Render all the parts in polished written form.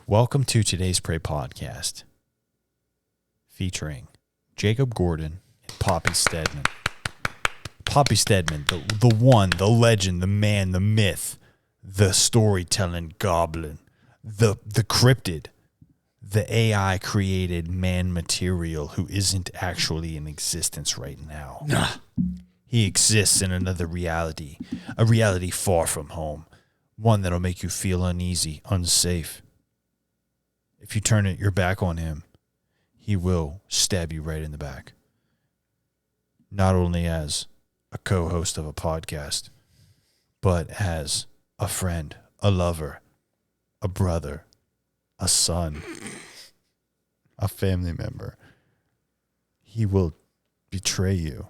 Welcome to today's Pray podcast, featuring Jacob Gordon and Poppy Stedman. Poppy Stedman, the one, the legend, the man, the myth, the storytelling goblin, the cryptid, the AI created man material who isn't actually in existence right now. Nah. He exists in another reality, a reality far from home, one that'll make you feel uneasy, unsafe. If you turn your back on him, he will stab you right in the back. Not only as a co-host of a podcast, but as a friend, a lover, a brother, a son, a family member. He will betray you.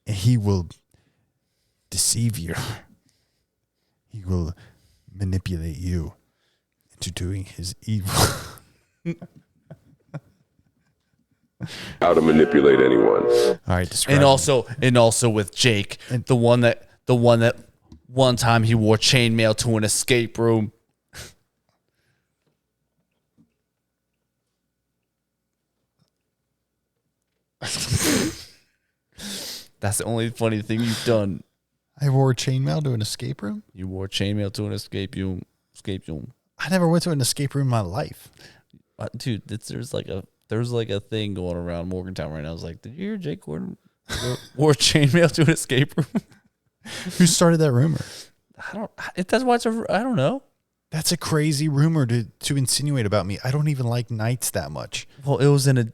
He will deceive you. He will manipulate you into doing his evil. How to manipulate anyone. All right, describe And him. also with Jake, the one that one time he wore chainmail to an escape room. That's the only funny thing you've done. I wore chainmail to an escape room? You wore chainmail to an escape room. I never went to an escape room in my life. Dude, there's like a thing going around Morgantown right now. I was like, did you hear Jake Gordon wore chainmail to an escape room? Who started that rumor? I don't know. That's a crazy rumor to insinuate about me. I don't even like knights that much. Well, it was in a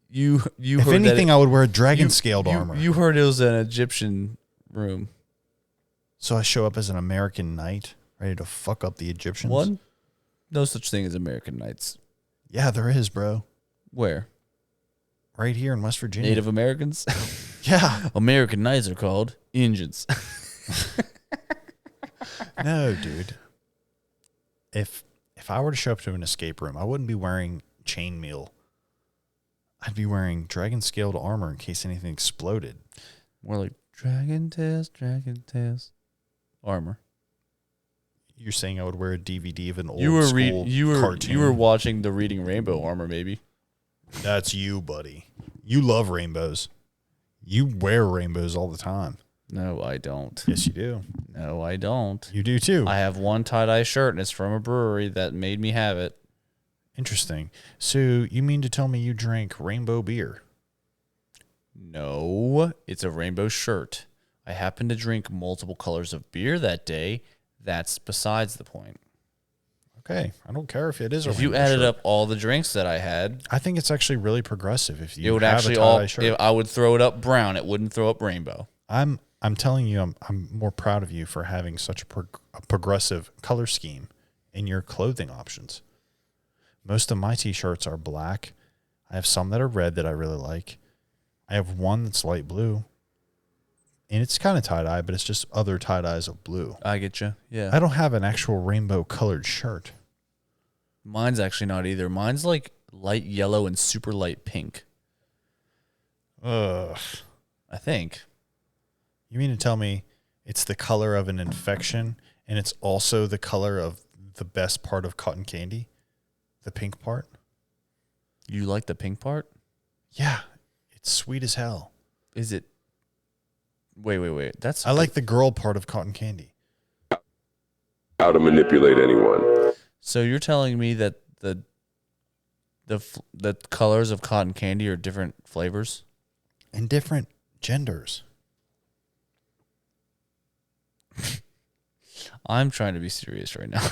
you. If heard anything, that I would wear a dragon scaled armor. You heard it was an Egyptian room. So I show up as an American knight, ready to fuck up the Egyptians. One, no such thing as American Knights. Yeah, there is, bro. Where? Right here in West Virginia. Native Americans? Yeah. American Knights are called Indians. No, dude. If I were to show up to an escape room, I wouldn't be wearing chainmail. I'd be wearing dragon scaled armor in case anything exploded. More like dragon tails armor. You're saying I would wear a DVD of an old You school cartoon? You were watching the Reading Rainbow armor, maybe. That's you, buddy. You love rainbows. You wear rainbows all the time. No, I don't. Yes, you do. No, I don't. You do too. I have one tie-dye shirt, and it's from a brewery that made me have it. Interesting. So you mean to tell me you drank rainbow beer? No, it's a rainbow shirt. I happened to drink multiple colors of beer that day. That's besides the point. Okay, I don't care if it is. If you added up all the drinks that I had, I think it's actually really progressive. If you it would have actually a tie-dye shirt. if I would throw it up brown. It wouldn't throw up rainbow. I'm telling you, I'm more proud of you for having such a progressive color scheme in your clothing options. Most of my t-shirts are black. I have some that are red that I really like. I have one that's light blue. And it's kind of tie-dye, but it's just other tie-dyes of blue. I get you. Yeah. I don't have an actual rainbow colored shirt. Mine's actually not either. Mine's like light yellow and super light pink. Ugh. I think. You mean to tell me it's the color of an infection and it's also the color of the best part of cotton candy? The pink part? You like the pink part? Yeah. It's sweet as hell. Is it? Wait. I like the girl part of cotton candy. How to manipulate anyone. So you're telling me that the colors of cotton candy are different flavors? And different genders. I'm trying to be serious right now.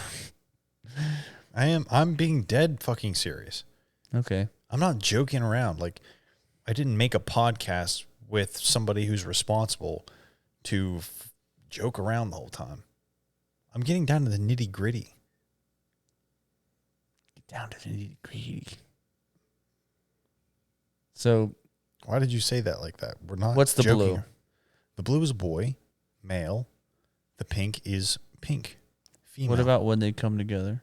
I'm being dead fucking serious. Okay. I'm not joking around. Like, I didn't make a podcast with somebody who's responsible to joke around the whole time. I'm getting down to the nitty gritty. Get down to the nitty gritty. So, Why did you say that like that? We're not. What's the joking. blue? The blue is boy, male. The pink is pink, female. what about when they come together?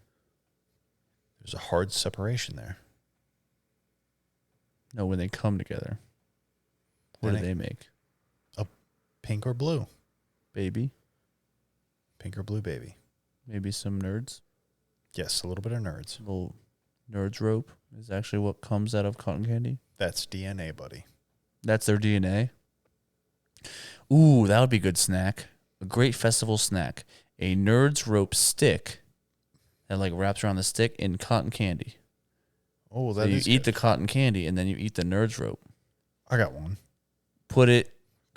There's a hard separation there. No, when they come together. What do they make? Pink or blue? Baby? Pink or blue baby? Maybe some nerds? Yes, a little bit of nerds. Little nerds rope is actually what comes out of cotton candy. That's DNA, buddy. That's their DNA. Ooh, that would be a good snack. A great festival snack. A nerds rope stick that like wraps around the stick in cotton candy. Oh, So that you is eat good. the cotton candy and then you eat the nerds rope. I got one. Put it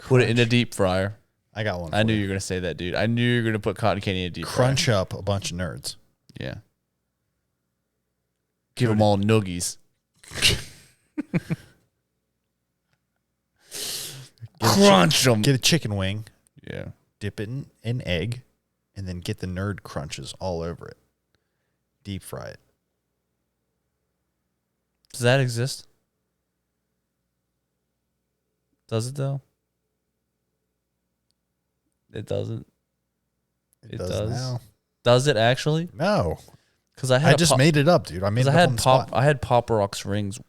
in a deep fryer. I got one. I knew you were gonna say that, dude. I knew you were gonna put cotton candy in a deep Crunch up a bunch of nerds. fryer. Yeah. Give them all noogies. Crunch them. Get a chicken wing, Yeah. dip it in an egg, and then get the nerd crunches all over it. Deep fry it. Does that exist? Does it though? It doesn't. It does. does now. Does it actually? No. Because I had I just made it up, dude. I made it up on the spot. I had Pop Rocks rings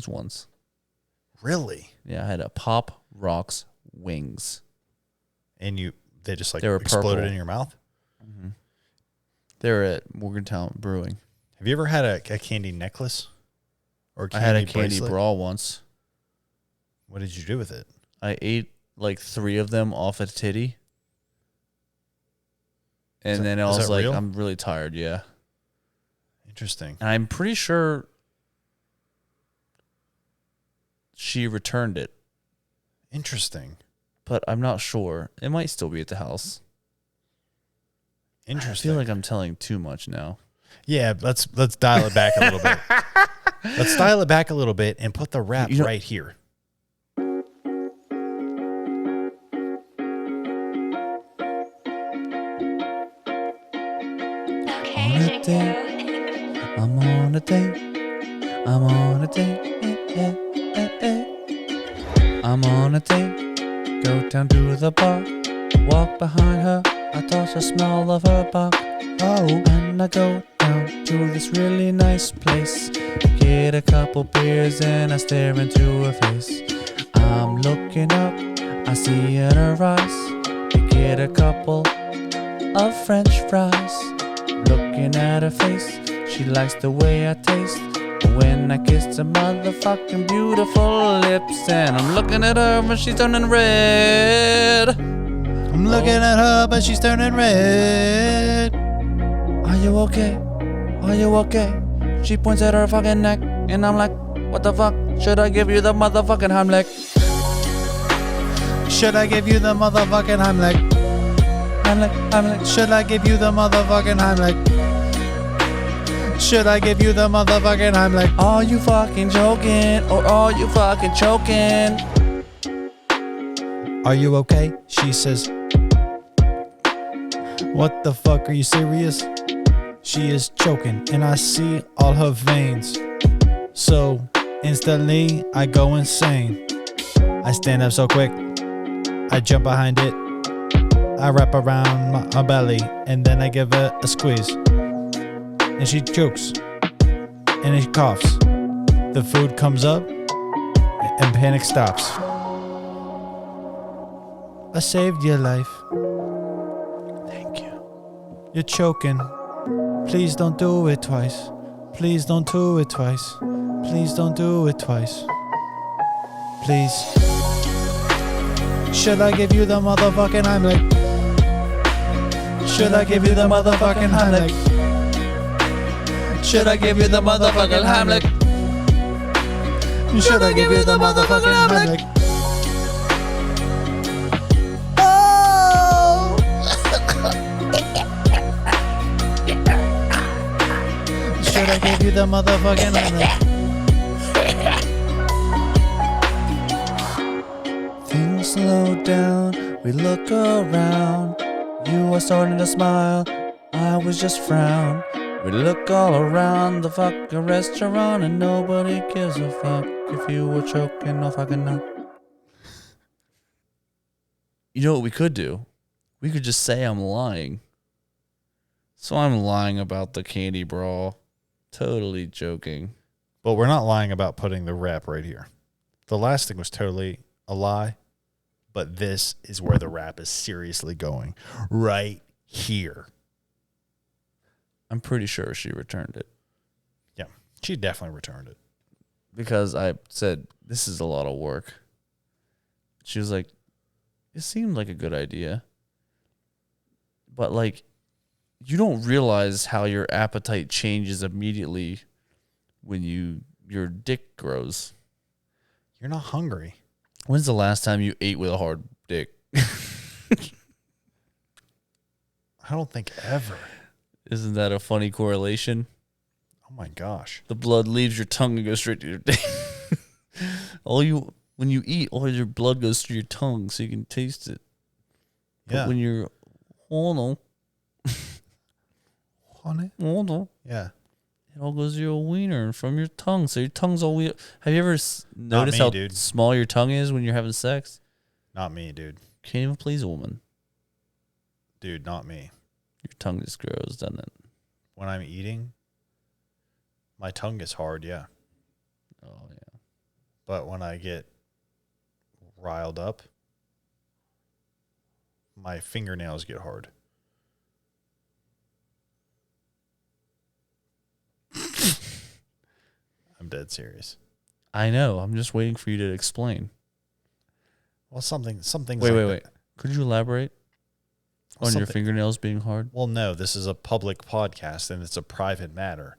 once. Really? Yeah, I had a Pop Rocks wings. And they just like They were exploded purple. in your mouth? They're at Morgantown Brewing. Have you ever had a candy necklace? Or I had a candy bracelet? bra once. What did you do with it? I ate like 3 of them off a titty. And then I is was that like, real? I'm really tired, yeah. Interesting. And I'm pretty sure she returned it, Interesting. but I'm not sure. It might still be at the house. I Interesting. feel like I'm telling too much now. Yeah, let's dial it back a little bit. Let's dial it back a little bit and put the rap right here. On a date, I'm on a date, I'm on a date, I'm on a date, go down to the bar, walk behind her, I toss the smell of her bark, and I go down to this really nice place, get a couple beers and I stare into her face, I'm looking up, I see in her eyes, we get a couple of French fries. Looking at her face, she likes the way I taste. When I kiss her motherfucking beautiful lips, and I'm looking at her when she's turning red. I'm looking at her, but she's turning red. Are you okay? Are you okay? She points at her fucking neck, and I'm like, what the fuck? Should I give you the motherfucking Heimlich? Should I give you the motherfucking Heimlich? Heimlich. Should I give you the motherfucking Heimlich? Should I give you the motherfucking Heimlich? Are you fucking joking, or are you fucking choking? Are you okay? She says, what the fuck, are you serious? She is choking and I see all her veins. So instantly I go insane. I stand up so quick, I jump behind it, I wrap around my belly and then I give it a squeeze. And she chokes and she coughs. The food comes up and panic stops. I saved your life. Thank you. You're choking. Please don't do it twice. Please don't do it twice. Please don't do it twice. Please. Should I give you the motherfucking Heimlich? Should I give you the motherfucking Heimlich? Should I give you the motherfucking Heimlich? Should I give you the motherfucking Heimlich? Oh! Should I give you the motherfucking Heimlich? Things slow down, we look around. You are starting to smile, I was just frown. We look all around the fucking restaurant and nobody gives a fuck if you were choking or fucking not. You know what we could do? We could just say I'm lying. So I'm lying about the candy brawl. Totally joking. But we're not lying about putting the rap right here. The last thing was totally a lie, but this is where the rap is seriously going. Right here. I'm pretty sure she returned it. Yeah, she definitely returned it. Because I said, this is a lot of work. She was like, it seemed like a good idea. But, like, you don't realize how your appetite changes immediately when your dick grows. You're not hungry. When's the last time you ate with a hard dick? I don't think ever. Isn't that a funny correlation? Oh my gosh. The blood leaves your tongue and goes straight to your dick. When you eat, all your blood goes through your tongue so you can taste it. Yeah. But when you're honey, Yeah. it all goes to your wiener from your tongue. So your tongue's all weird. Have you ever noticed how small your tongue is when you're having sex? Not me, dude. Can't even please a woman. Dude, not me. Your tongue just grows, doesn't it? When I'm eating, my tongue gets hard, yeah. Oh, yeah. But when I get riled up, my fingernails get hard. I'm dead serious. I know. I'm just waiting for you to explain. Well, something. Wait. Could you elaborate on your fingernails being hard? Well, no, this is a public podcast and it's a private matter.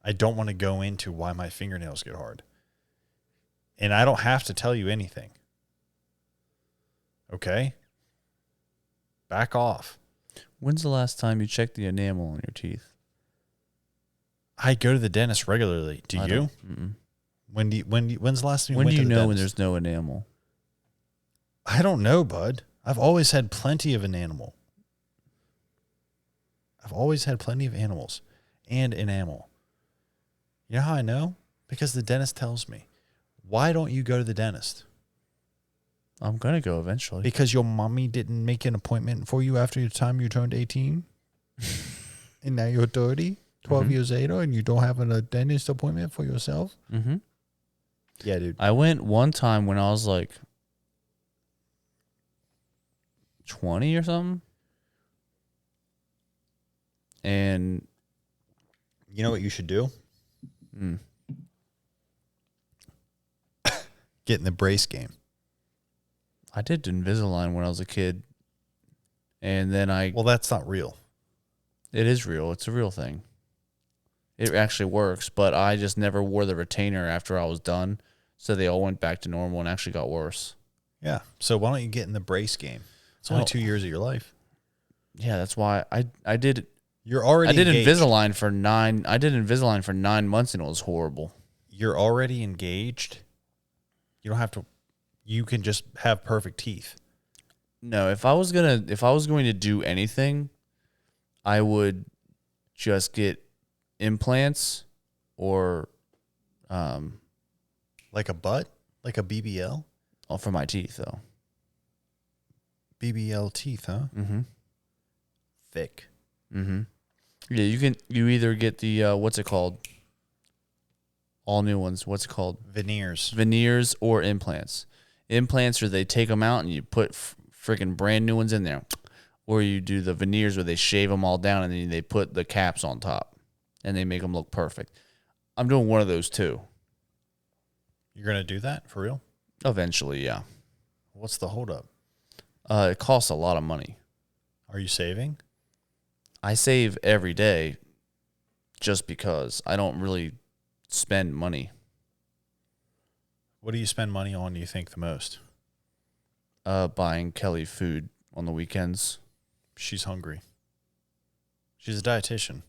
I don't want to go into why my fingernails get hard. And I don't have to tell you anything. Okay? Back off. When's the last time you checked the enamel on your teeth? I go to the dentist regularly. Do you? When's the last time you went to the dentist? When do you know when there's no enamel? I don't know, bud. I've always had plenty of enamel. I've always had plenty of animals and enamel. You know how I know? Because the dentist tells me. Why don't you go to the dentist? I'm going to go eventually. Because your mommy didn't make an appointment for you after the time you turned 18? And now you're 30, 12 years later, and you don't have a dentist appointment for yourself? Mm-hmm. Yeah, dude. I went one time when I was like 20 or something. And you know what you should do? Get in the brace game. I did Invisalign when I was a kid. And then Well, that's not real. It is real. It's a real thing. It actually works, but I just never wore the retainer after I was done. So they all went back to normal and actually got worse. Yeah. So why don't you get in the brace game? It's only 2 years of your life. Yeah, that's why I did. You're already engaged. Invisalign for 9 months and it was horrible. You're already engaged. You don't have to. You can just have perfect teeth. No, if I was going to do anything, I would just get implants or like a butt, like a BBL. Oh, for my teeth though. BBL teeth, huh? Mm-hmm. Thick. Mm-hmm. Yeah, you either get the what's it called? All new ones. What's it called? Veneers. Veneers or implants. Implants are they take them out and you put freaking brand new ones in there. Or you do the veneers where they shave them all down and then they put the caps on top. And they make them look perfect. I'm doing one of those too. You're going to do that for real? Eventually, yeah. What's the holdup? It costs a lot of money. Are you saving? I save every day just because I don't really spend money. What do you spend money on, do you think, the most? Buying Kelly food on the weekends. She's hungry. She's a dietitian.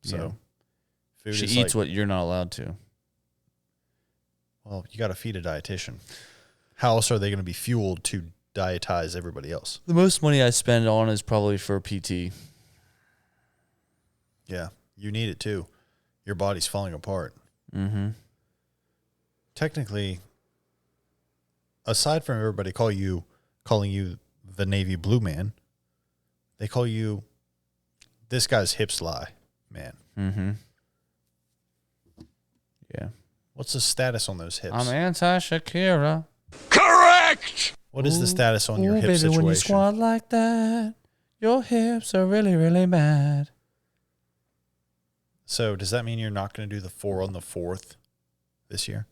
So, yeah. Food she is eats what you're not allowed to. Well, you got to feed a dietitian. How else are they going to be fueled to dietize everybody else? The most money I spend on is probably for PT. Yeah, you need it too. Your body's falling apart. Mm-hmm. Technically, aside from everybody calling you the Navy Blue Man, they call you this guy's hips lie, man. Mm-hmm. Yeah. What's the status on those hips? I'm anti-Shakira. Correct! What is the status on your hip baby, situation? When you squat like that, your hips are really, really mad. So does that mean you're not going to do the 4 on the 4th this year?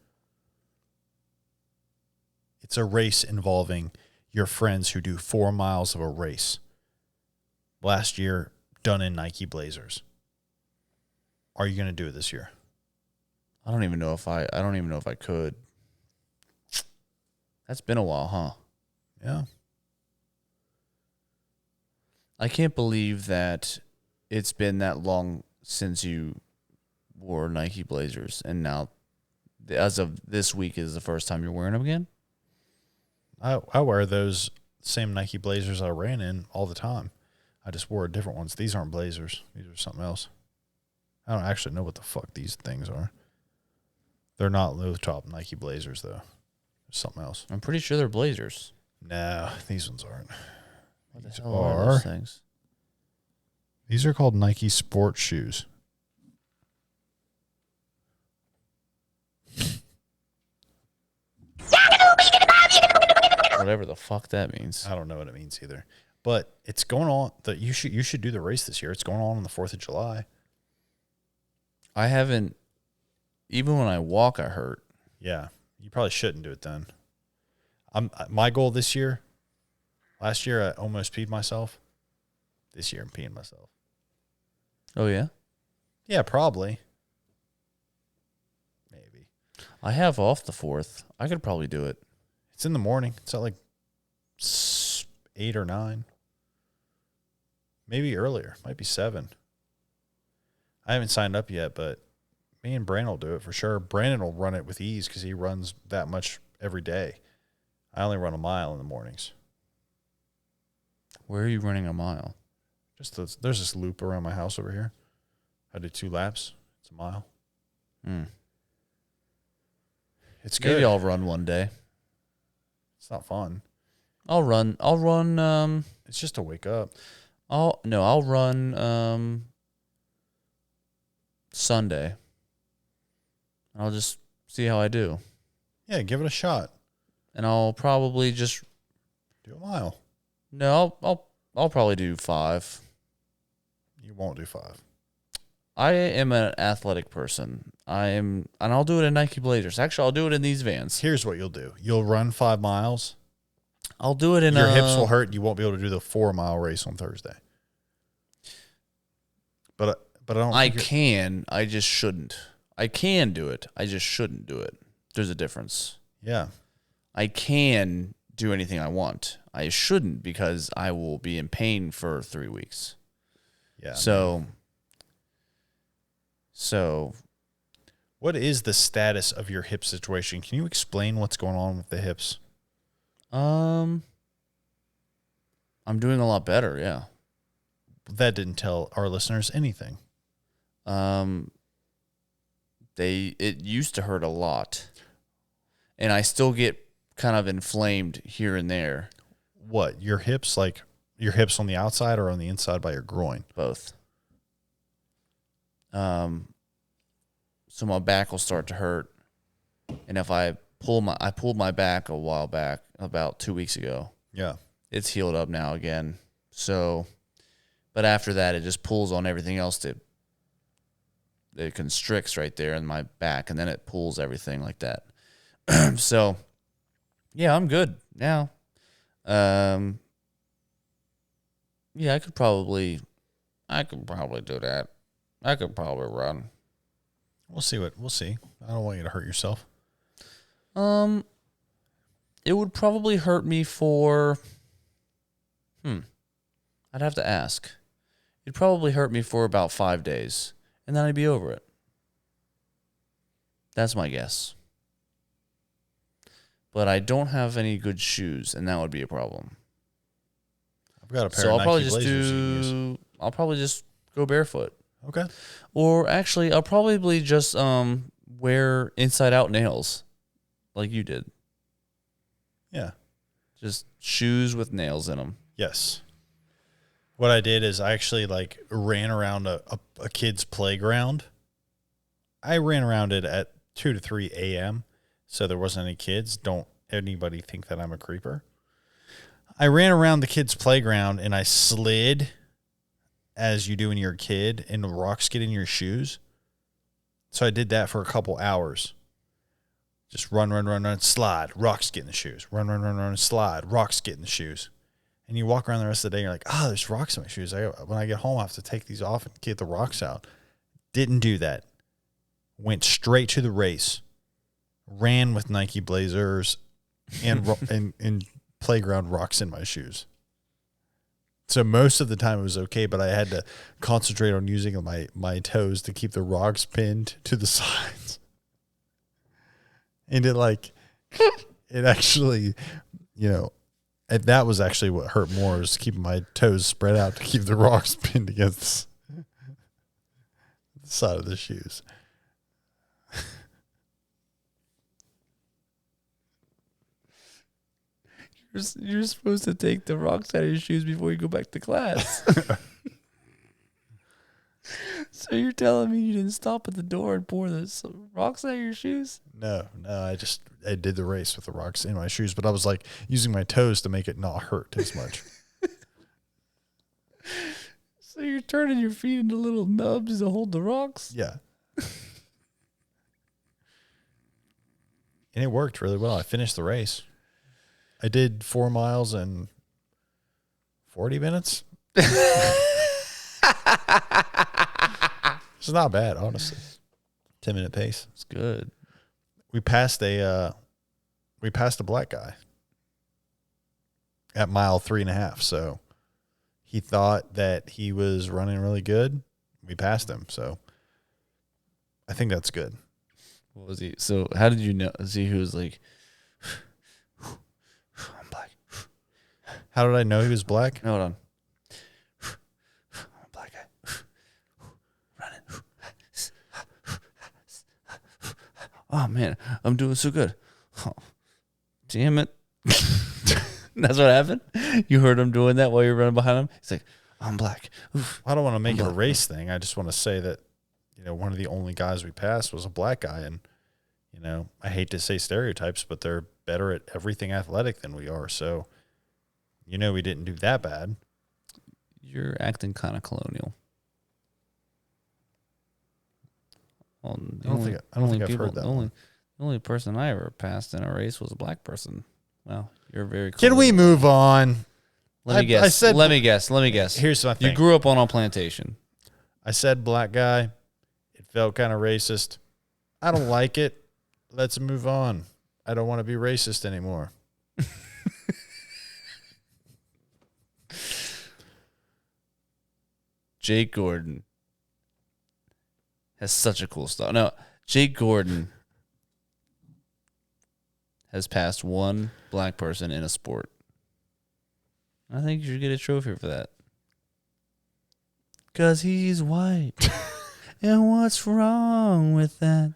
It's a race involving your friends who do 4 miles of a race. Last year, done in Nike Blazers. Are you going to do it this year? I don't even know if I could. That's been a while, huh? Yeah. I can't believe that it's been that long since you wore Nike Blazers, and now, as of this week, is the first time you're wearing them again? I wear those same Nike Blazers I ran in all the time. I just wore different ones. These aren't Blazers. These are something else. I don't actually know what the fuck these things are. They're not low-top Nike Blazers, though. There's something else. I'm pretty sure they're Blazers. No, these ones aren't. What These the hell are those things? These are called Nike sports shoes. Whatever the fuck that means. I don't know what it means either. But it's going on. You should do the race this year. It's going on the 4th of July. I haven't, even when I walk, I hurt. Yeah, you probably shouldn't do it then. My goal this year, last year I almost peed myself. This year I'm peeing myself. Oh, yeah? Yeah, probably. Maybe. I have off the 4th. I could probably do it. It's in the morning. It's at like 8 or 9. Maybe earlier. Might be 7. I haven't signed up yet, but me and Brandon will do it for sure. Brandon will run it with ease because he runs that much every day. I only run a mile in the mornings. Where are you running a mile? There's this loop around my house over here. I do 2 laps. It's a mile. It's good. Maybe I'll run one day. It's not fun. I'll run. It's just to wake up. I'll run Sunday. I'll just see how I do. Yeah, give it a shot. And I'll probably just do a mile. No, I'll probably do 5. You won't do 5. I am an athletic person. And I'll do it in Nike Blazers. Actually, I'll do it in these Vans. Here's what you'll do. You'll run 5 miles. I'll do it in your hips will hurt. You won't be able to do the 4-mile race on Thursday. But I don't. I can. I just shouldn't. I can do it. I just shouldn't do it. There's a difference. Yeah. I can do anything I want. I shouldn't because I will be in pain for 3 weeks. Yeah. So what is the status of your hip situation? Can you explain what's going on with the hips? I'm doing a lot better, yeah. That didn't tell our listeners anything. It used to hurt a lot. And I still get kind of inflamed here and there. What? Your hips, like your hips on the outside or on the inside by your groin? Both. So my back will start to hurt. And if I pulled my back a while back, about 2 weeks ago. Yeah. It's healed up now again. So, but after that, it just pulls on everything else. It constricts right there in my back, and then it pulls everything like that. So, yeah, I'm good now. Yeah, I could probably do that. I could probably run. We'll see. I don't want you to hurt yourself. It would probably hurt me for, I'd have to ask. It'd probably hurt me for about 5 days, and then I'd be over it. That's my guess. But I don't have any good shoes, and that would be a problem. I've got a pair of Nike Blazers. I'll probably just go barefoot. Okay. Or actually, I'll probably just wear inside-out nails, like you did. Yeah. Just shoes with nails in them. Yes. What I did is I actually ran around a kid's playground. I ran around it at 2 to 3 a.m. So there wasn't any kids. Don't anybody think that I'm a creeper. I ran around the kid's playground and I slid as you do when you're a kid and the rocks get in your shoes. So I did that for a couple hours. Just run, slide, rocks get in the shoes. Run, slide, rocks get in the shoes. And you walk around the rest of the day and you're like, oh, there's rocks in my shoes. When I get home, I have to take these off and get the rocks out. Didn't do that. Went straight to the race. Ran with Nike Blazers and playground rocks in my shoes. So most of the time it was okay, but I had to concentrate on using my toes to keep the rocks pinned to the sides. And it actually, that was actually what hurt more, is keeping my toes spread out to keep the rocks pinned against the side of the shoes. You're supposed to take the rocks out of your shoes before you go back to class. So you're telling me you didn't stop at the door and pour the rocks out of your shoes? No, I did the race with the rocks in my shoes, but I was like using my toes to make it not hurt as much. So you're turning your feet into little nubs to hold the rocks? Yeah. And it worked really well. I finished the race. I did 4 miles in 40 minutes. It's not bad, honestly. 10-minute pace. It's good. We passed a black guy at mile 3.5. So he thought that he was running really good. We passed him. So I think that's good. What was he? So how did you know? See who was like, I'm black. How did I know he was black? Hold on. Black guy. Running. Oh, man. I'm doing so good. Oh, damn it. That's what happened? You heard him doing that while you were running behind him? He's like, I'm black. Oof. I don't want to make it a race thing. I just want to say that, one of the only guys we passed was a black guy. And, I hate to say stereotypes, but they're better at everything athletic than we are. So, we didn't do that bad. You're acting kind of colonial. I don't think I've heard that. The only person I ever passed in a race was a black person. Well, you're very colonial. Can we move on? Let me guess. Let me guess. Here's my thing. You grew up on a plantation. I said black guy. It felt kind of racist. I don't like it. Let's move on. I don't want to be racist anymore. Jake Gordon has such a cool style. No, Jake Gordon has passed one black person in a sport. I think you should get a trophy for that. Because he's white. And what's wrong with that?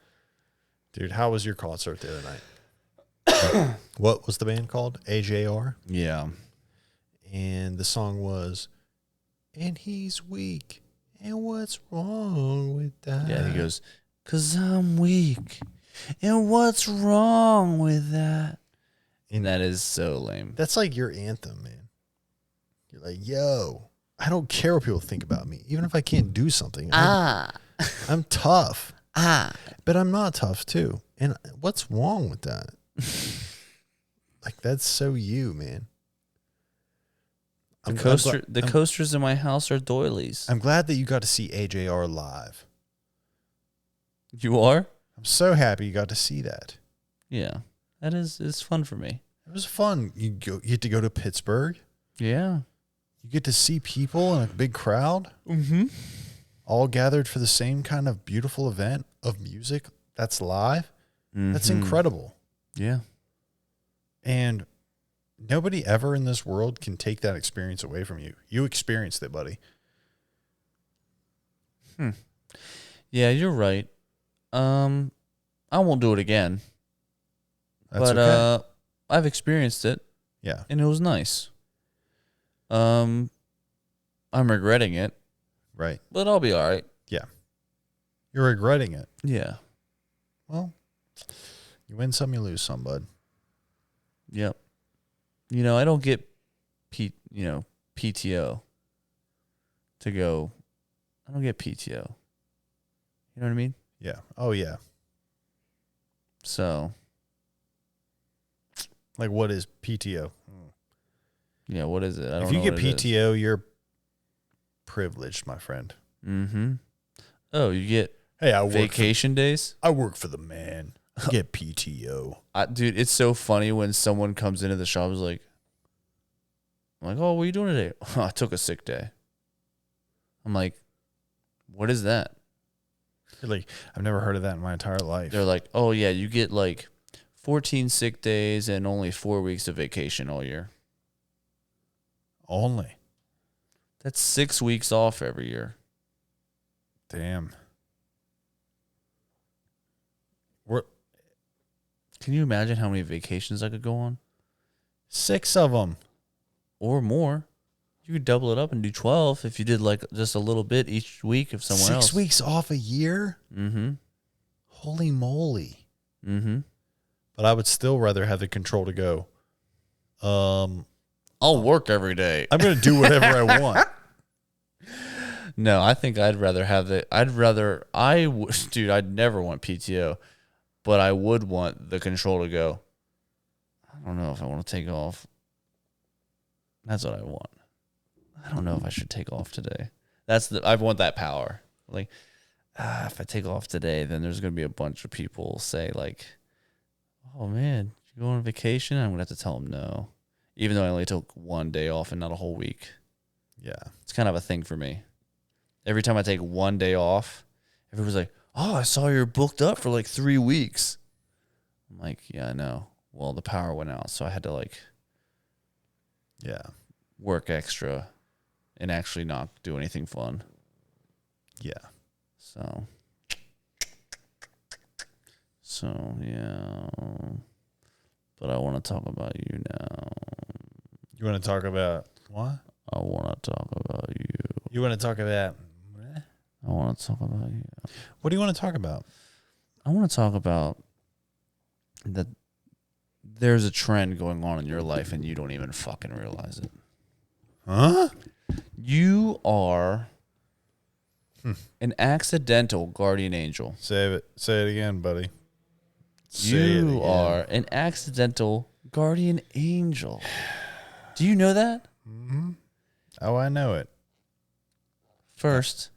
Dude, how was your concert the other night? What was the band called? AJR? Yeah. And the song was, and he's weak. And what's wrong with that? Yeah, he goes, 'cause I'm weak. And what's wrong with that? And that is so lame. That's like your anthem, man. You're like, yo, I don't care what people think about me. Even if I can't do something. I'm tough. But I'm not tough, too. And what's wrong with that? Like, that's so you, man. The coasters in my house are doilies. I'm glad that you got to see AJR live. You are? I'm so happy you got to see that. Yeah. It's fun for me. It was fun. You get to go to Pittsburgh. Yeah. You get to see people in a big crowd. Mm-hmm. All gathered for the same kind of beautiful event of music that's live. Mm-hmm. That's incredible. Yeah. And nobody ever in this world can take that experience away from you. You experienced it, buddy. Yeah, you're right. I won't do it again. That's okay. I've experienced it. Yeah. And it was nice. I'm regretting it. Right. But I'll be all right. Yeah. You're regretting it. Yeah. Well, you win some, you lose some, bud. Yep. I don't get PTO to go. I don't get PTO. You know what I mean? Yeah. Oh, yeah. So, Like, what is PTO? yeah, what is it? I don't If you know get what it is. PTO, you're privileged, my friend. Mm-hmm. Oh, you get Hey, vacation days? I work for the man. I get PTO. Dude, it's so funny when someone comes into the shop and is like, I'm like, oh, what are you doing today? I took a sick day. I'm like, what is that? You're like, I've never heard of that in my entire life. They're like, oh, yeah, you get like 14 sick days and only 4 weeks of vacation all year. Only. That's 6 weeks off every year. Damn. Can you imagine how many vacations I could go on? 6 of them. Or more. You could double it up and do 12 if you did like just a little bit each week of somewhere else. 6 weeks off a year? Mm-hmm. Holy moly. Mm-hmm. But I would still rather have the control to go. I'll work every day. I'm going to do whatever I want. No, I think I'd rather have the. Dude, I'd never want PTO, but I would want the control to go. I don't know if I want to take off. That's what I want. I don't know if I should take off today. I want that power. Like, if I take off today, then there's going to be a bunch of people say like, oh man, you go on vacation? I'm going to have to tell them no. Even though I only took 1 day off and not a whole week. Yeah. It's kind of a thing for me. Every time I take 1 day off, everyone's like, oh, I saw you're booked up for like 3 weeks. I'm like, yeah, I know. Well, the power went out, so I had to like work extra and actually not do anything fun. Yeah. So yeah. But I want to talk about you now. You want to talk about what? I want to talk about you. You want to talk about... I want to talk about you. What do you want to talk about? I want to talk about that there's a trend going on in your life and you don't even fucking realize it. Huh? You are an accidental guardian angel. Save it. Say it again, buddy. You are an accidental guardian angel. Do you know that? Mm-hmm. Oh, I know it. First,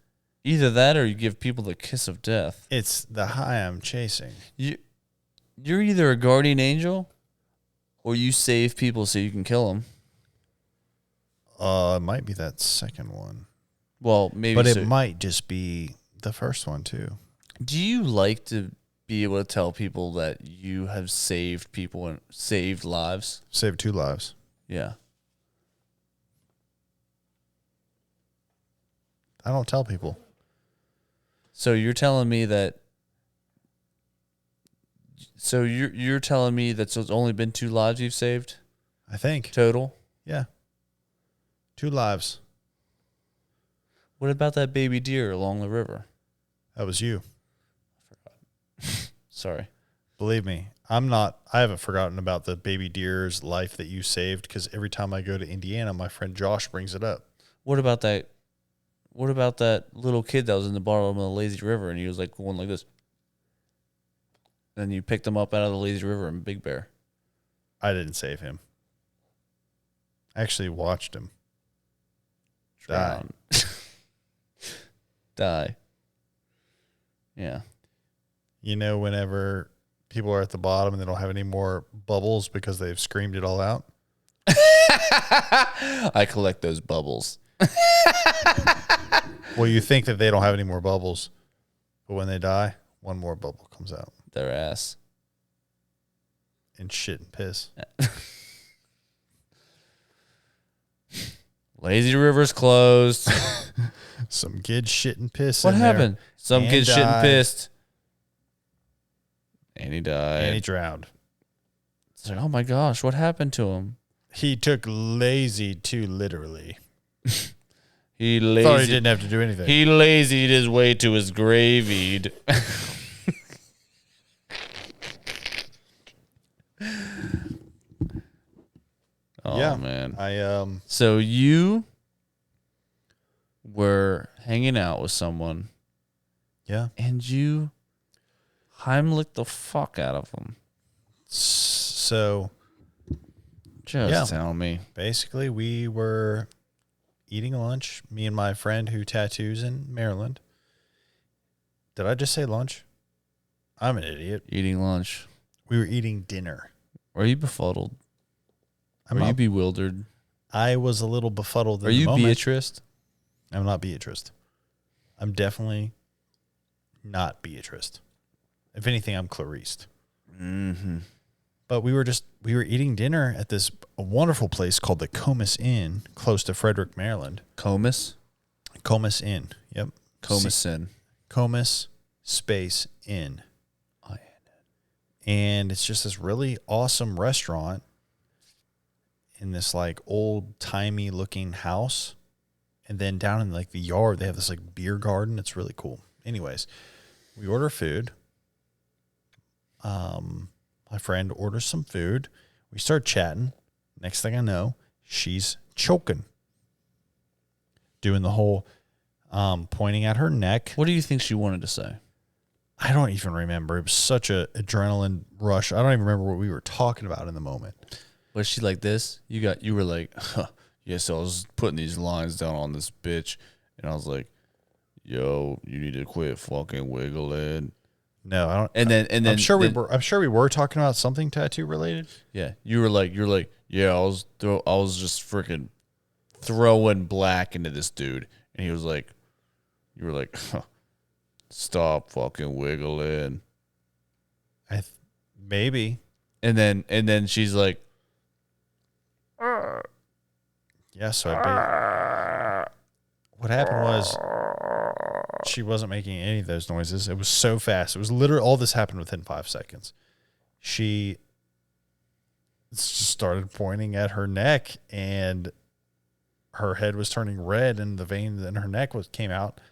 either that or you give people the kiss of death. It's the high I'm chasing. You're either a guardian angel or you save people so you can kill them. It might be that second one. Well, maybe. But it might just be the first one, too. Do you like to be able to tell people that you have saved people and saved lives? Saved 2 lives. Yeah. I don't tell people. So you're telling me that. So you're telling me that so it's only been 2 lives you've saved I think. total? Yeah. 2 lives. What about that baby deer along the river? That was you. Sorry. Believe me, I haven't forgotten about the baby deer's life that you saved because every time I go to Indiana, my friend Josh brings it up. What about that? What about that little kid that was in the bottom of the lazy river and he was like going like this? Then you picked him up out of the lazy river in Big Bear. I didn't save him. I actually watched him die. Die. Yeah. You know, whenever people are at the bottom and they don't have any more bubbles because they've screamed it all out. I collect those bubbles. Well, you think that they don't have any more bubbles, but when they die, one more bubble comes out. Their ass. And shit and piss. Lazy river's closed. Some kid shit and piss. What in happened? there. Some And kid shit and died. pissed. And he died. And he drowned. It's like, oh my gosh, what happened to him? He took lazy too literally. He Thought he didn't have to do anything. He lazied his way to his gravey'd. Oh yeah, man. I So you were hanging out with someone. Yeah. And you Heimlich the fuck out of them. So Just tell me. basically, we were eating lunch. Me and my friend who tattoos in Maryland. Did I just say lunch? I'm an idiot. Eating lunch. We were eating dinner. Are you befuddled? Are you bewildered? I was a little befuddled. Are you Beatrice? I'm not Beatrice. I'm definitely not Beatrice. If anything, I'm Clarice. Mm-hmm. But we were eating dinner at this wonderful place called the Comus Inn, close to Frederick, Maryland. Comus? Comus Inn. Yep. Comus Inn. Comus space Inn. And it's just this really awesome restaurant in this like old timey looking house. And then down in like the yard, they have this like beer garden. It's really cool. Anyways, we order food. My friend orders some food. We start chatting. Next thing I know, she's choking. Doing the whole pointing at her neck. What do you think she wanted to say? I don't even remember. It was such a adrenaline rush. I don't even remember what we were talking about in the moment. Was she like this? You were like, yeah, so I was putting these lines down on this bitch, and I was like, yo, you need to quit fucking wiggling. No, I don't. And then I'm sure we were talking about something tattoo related. Yeah, you're like, yeah, I was just freaking throwing black into this dude, and he was like, you were like, stop fucking wiggling. Maybe. And then she's like, yeah. So what happened was she wasn't making any of those noises. It was so fast. It was literally all this happened within 5 seconds. She just started pointing at her neck, and her head was turning red, and the vein in her neck came out.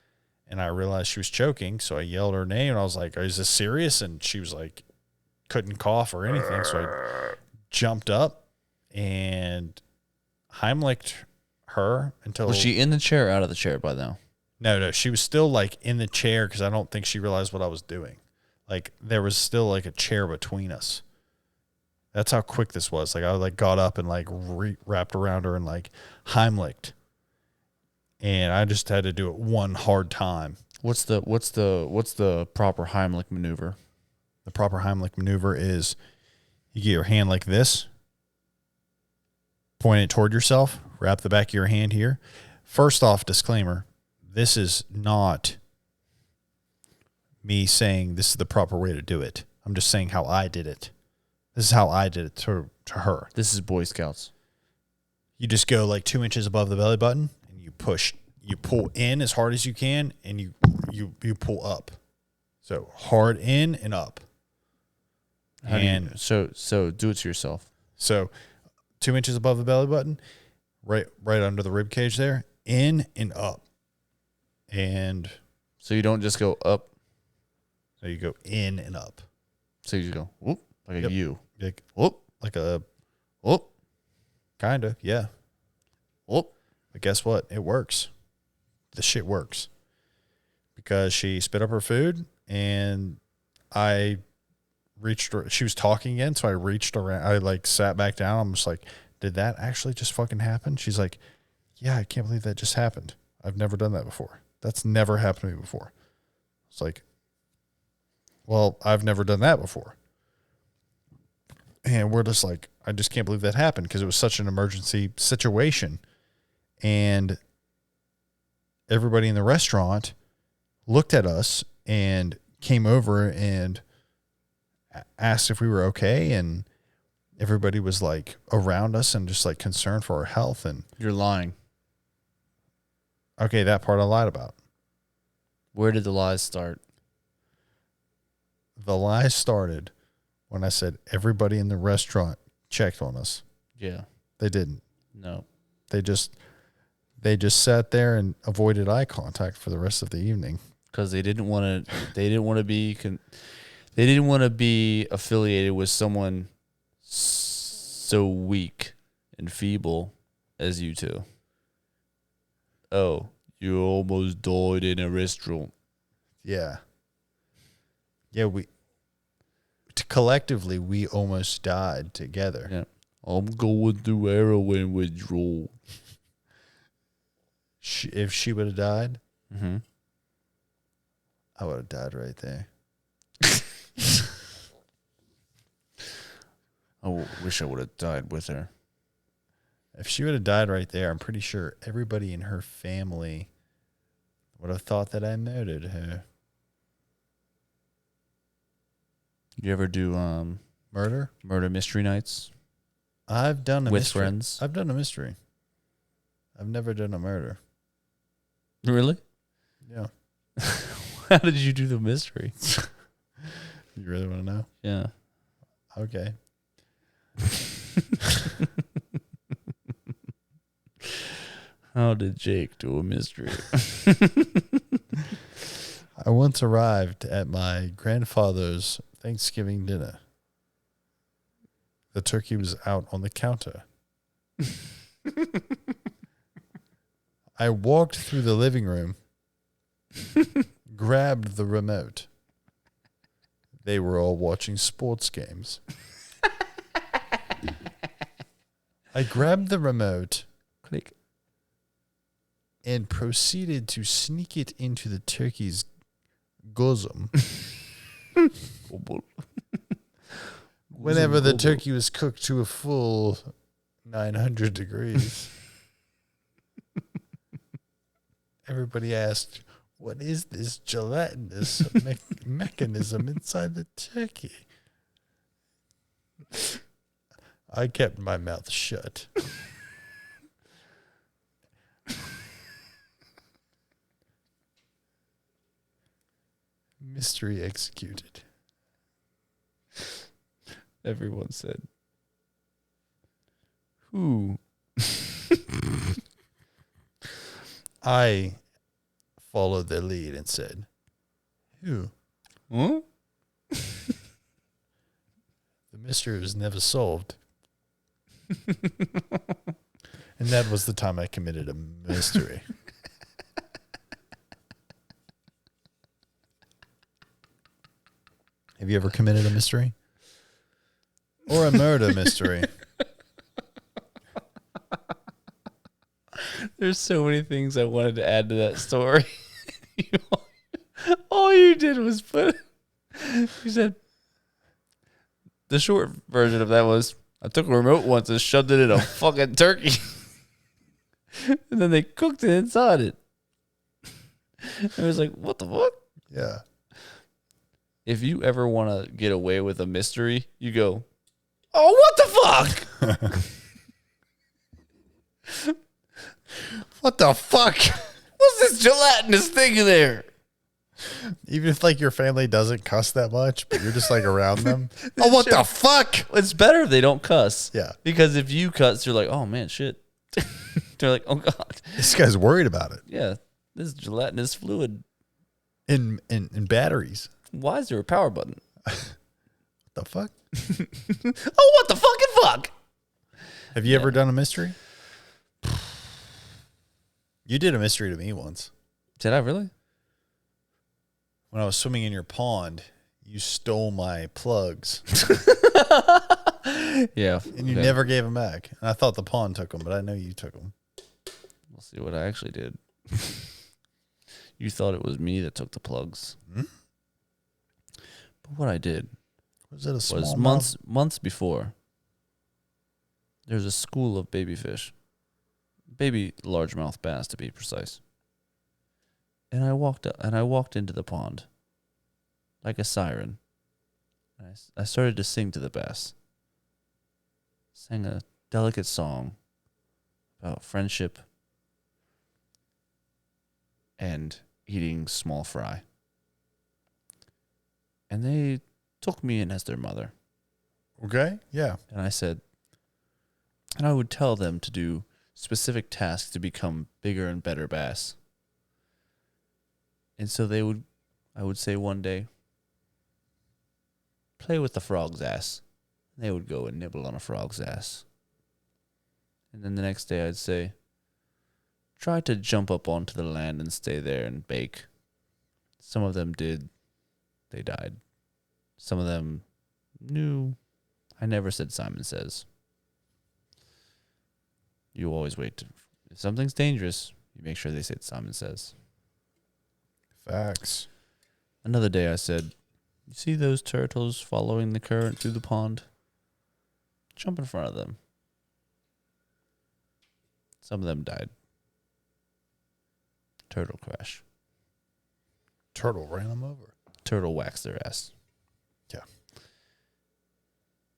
And I realized she was choking, so I yelled her name, and I was like, is this serious? And she was like, couldn't cough or anything, so I jumped up and Heimlicked her until... Was she in the chair or out of the chair by now? No, she was still like in the chair because I don't think she realized what I was doing. Like there was still like a chair between us. That's how quick this was. Like I like got up and like wrapped around her and like Heimlicked. And I just had to do it one hard time. What's the proper Heimlich maneuver? The proper Heimlich maneuver is you get your hand like this, point it toward yourself, wrap the back of your hand here. First off, disclaimer, this is not me saying this is the proper way to do it. I'm just saying how I did it. This is how I did it to her. This is Boy Scouts. You just go like 2 inches above the belly button and you pull in as hard as you can, and you pull up. So hard in and up. So do it to yourself. So 2 inches above the belly button, right under the rib cage there, in and up. And so you don't just go up. So you go in and up. So you just go whoop like a U. Like whoop, like a whoop. Kinda, yeah. Whoop. But guess what? It works. The shit works. Because she spit up her food and I reached her. She was talking again, so I reached around. I like sat back down. I'm just like, did that actually just fucking happen? She's like, yeah, I can't believe that just happened. I've never done that before. That's never happened to me before. It's like, well, I've never done that before. And we're just like, I just can't believe that happened because it was such an emergency situation. And everybody in the restaurant looked at us and came over and asked if we were okay. And everybody was like around us and just like concerned for our health. And you're lying. Okay, that part I lied about. Where did the lies start? The lies started when I said everybody in the restaurant checked on us. Yeah. They didn't. No. They just sat there and avoided eye contact for the rest of the evening because they didn't want to be affiliated with someone so weak and feeble as you two. Oh, You almost died in a restaurant. Yeah. Yeah, collectively, we almost died together. Yeah. I'm going through heroin withdrawal. If she would have died, Mm-hmm. I would have died right there. I wish I would have died with her. If she would have died right there, I'm pretty sure everybody in her family would have thought that I murdered her. You ever do Murder? murder mystery nights I've done a with mystery. friends? I've done a mystery. I've never done a murder. Really? Yeah. How did you do the mystery? You really want to know? Yeah. Okay. How did Jake do a mystery? I once arrived at my grandfather's Thanksgiving dinner. The turkey was out on the counter. I walked through the living room, grabbed the remote. They were all watching sports games. I grabbed the remote Click. and proceeded to sneak it into the turkey's bosom. Whenever the turkey was cooked to a full 900 degrees. Everybody asked, what is this gelatinous mechanism inside the turkey? I kept my mouth shut. Mystery executed. Everyone said, who? I followed their lead and said, who? Huh? The mystery was never solved. And that was the time I committed a mystery. Have you ever committed a mystery? Or a murder mystery? There's so many things I wanted to add to that story. All you did was you said, the short version of that was, I took a remote once and shoved it in a fucking turkey. And then they cooked it inside it. I was like, what the fuck? Yeah. If you ever want to get away with a mystery, you go, oh, what the fuck? What the fuck? What's this gelatinous thing in there? Even if like your family doesn't cuss that much, but you're just like around them. Oh, what the fuck? It's better if they don't cuss. Yeah. Because if you cuss, you're like, oh man, shit. They're like, oh God. This guy's worried about it. Yeah. This gelatinous fluid. In batteries. Why is there a power button? What the fuck? Oh, what the fucking fuck? Have you ever done a mystery? You did a mystery to me once. Did I really? When I was swimming in your pond, you stole my plugs. Yeah. And you never gave them back. And I thought the pond took them, but I know you took them. We'll see what I actually did. You thought it was me that took the plugs. Hmm? But what I did Was it a small was months before. There's a school of baby fish. Baby largemouth bass, to be precise. And I walked into the pond like a siren. I started to sing to the bass. Sang a delicate song about friendship and eating small fry. And they took me in as their mother. Okay, yeah. And I said, and I would tell them to do specific tasks to become bigger and better bass. And so I would say one day, play with the frog's ass. And they would go and nibble on a frog's ass. And then the next day I'd say, tried to jump up onto the land and stay there and bake. Some of them did. They died. Some of them knew. I never said Simon Says. You always wait. If something's dangerous, you make sure they say Simon Says. Facts. Another day I said, you see those turtles following the current through the pond? Jump in front of them. Some of them died. Turtle crash. Turtle ran them over. Turtle waxed their ass. Yeah.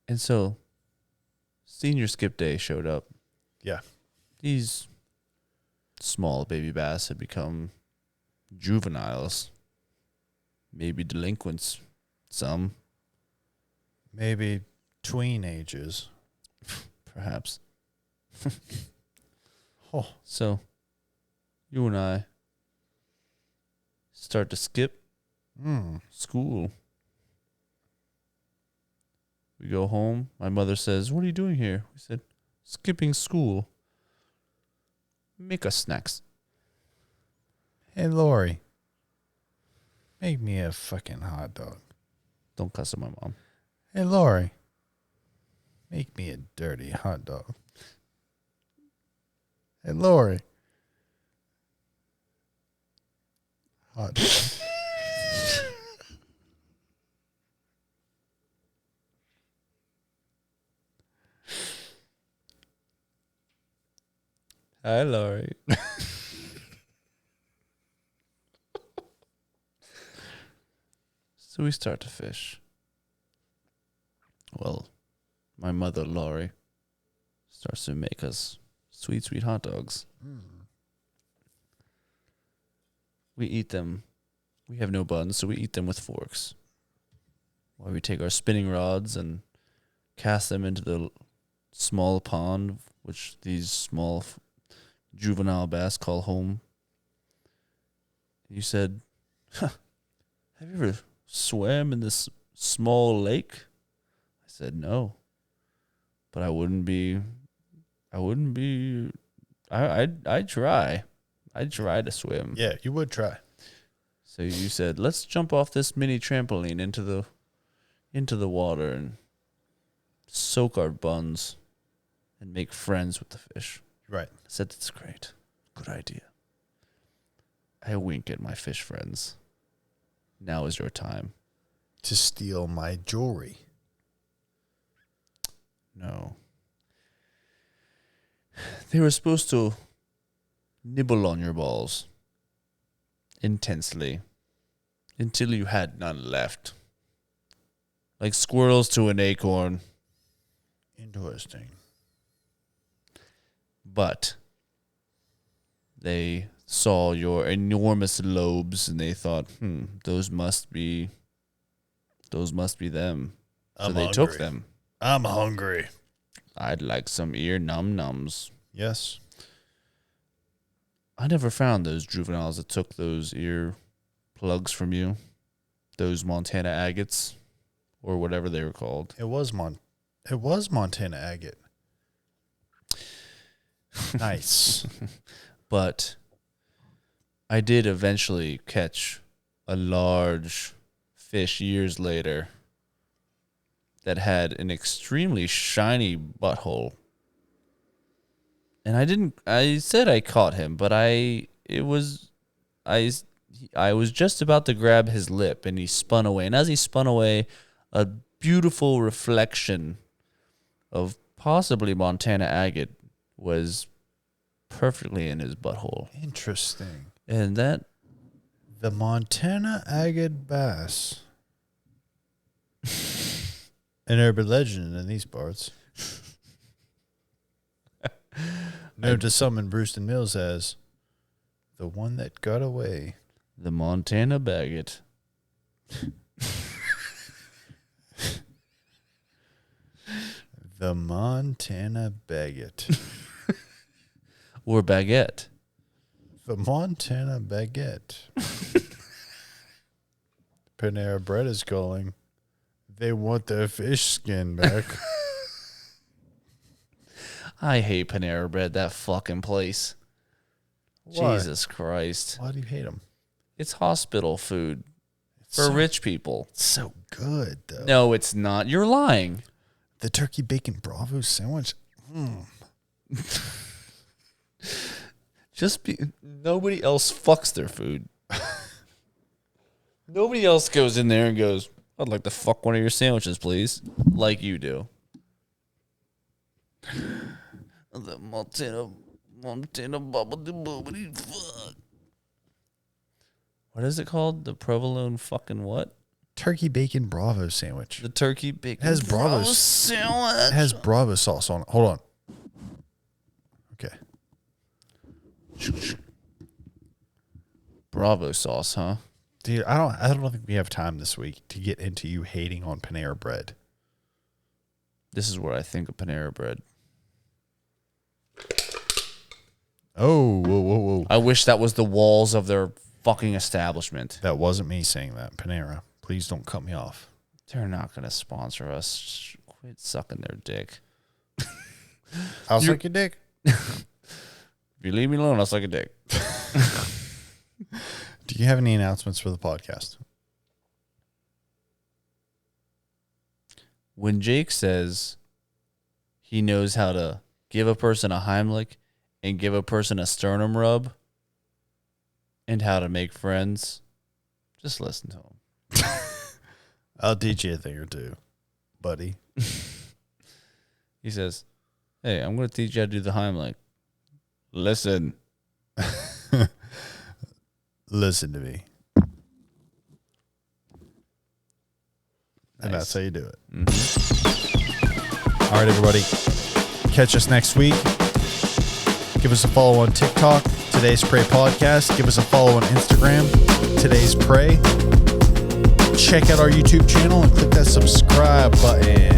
And so, senior skip day showed up. Yeah. These small baby bass had become juveniles. Maybe delinquents. Some. Maybe tween ages. Perhaps. Oh. So, you and I start to skip school. We go home. My mother says, what are you doing here? We said, skipping school. Make us snacks. Hey, Lori. Make me a fucking hot dog. Don't cuss at my mom. Hey, Lori. Make me a dirty hot dog. Hey, Lori. Hot dog. Hi, Laurie. So we start to fish. Well, my mother, Laurie, starts to make us sweet, sweet hot dogs. We eat them. We have no buns, so we eat them with forks. While we take our spinning rods and cast them into the small pond, which these small juvenile bass call home. You said, have you ever swam in this small lake? I said, no. But I'd try. I'd try to swim. Yeah, you would try. So you said, let's jump off this mini trampoline into the water and soak our buns and make friends with the fish. Right. I said, that's great. Good idea. I wink at my fish friends. Now is your time. To steal my jewelry. No. They were supposed to nibble on your balls intensely until you had none left. Like squirrels to an acorn. Interesting. But they saw your enormous lobes and they thought, those must be them. So they took them. I'm hungry. I'd like some ear num-nums. Yes. I never found those juveniles that took those ear plugs from you. Those Montana agates or whatever they were called. It was Montana agate. Nice. But I did eventually catch a large fish years later that had an extremely shiny butthole. And I said I caught him, but I was just about to grab his lip and he spun away. And as he spun away, a beautiful reflection of possibly Montana agate was perfectly in his butthole. Interesting. And that... The Montana agate bass. An urban legend in these parts. Known to some in Brewston Mills as the one that got away. The Montana Baguette. The Montana baguette. Or baguette. The Montana baguette. Panera Bread is calling. They want their fish skin back. I hate Panera Bread, that fucking place. Why? Jesus Christ. Why do you hate them? It's hospital food for rich people. It's so good, though. No, it's not. You're lying. The turkey bacon Bravo sandwich. Nobody else fucks their food. Nobody else goes in there and goes, I'd like to fuck one of your sandwiches, please. Like you do. The Montana fuck. What is it called? The provolone fucking what? Turkey bacon Bravo sandwich. The turkey bacon It has Bravo sandwich. It has Bravo sauce on it. Hold on. Okay. Bravo sauce, huh? Dude, I don't think we have time this week to get into you hating on Panera Bread. This is what I think of Panera Bread. Oh, whoa. I wish that was the walls of their fucking establishment. That wasn't me saying that. Panera, please don't cut me off. They're not going to sponsor us. Quit sucking their dick. I'll suck your dick. If you leave me alone, I'll suck a dick. Do you have any announcements for the podcast? When Jake says he knows how to give a person a Heimlich and give a person a sternum rub and how to make friends, just listen to him. I'll teach you a thing or two, buddy. He says, hey, I'm going to teach you how to do the Heimlich. Listen. Listen to me. And Nice. that's how you do it. Mm-hmm. All right, everybody. Catch us next week. Give us a follow on TikTok, Today's Pray Podcast. Give us a follow on Instagram, Today's Pray. Check out our YouTube channel and click that subscribe button.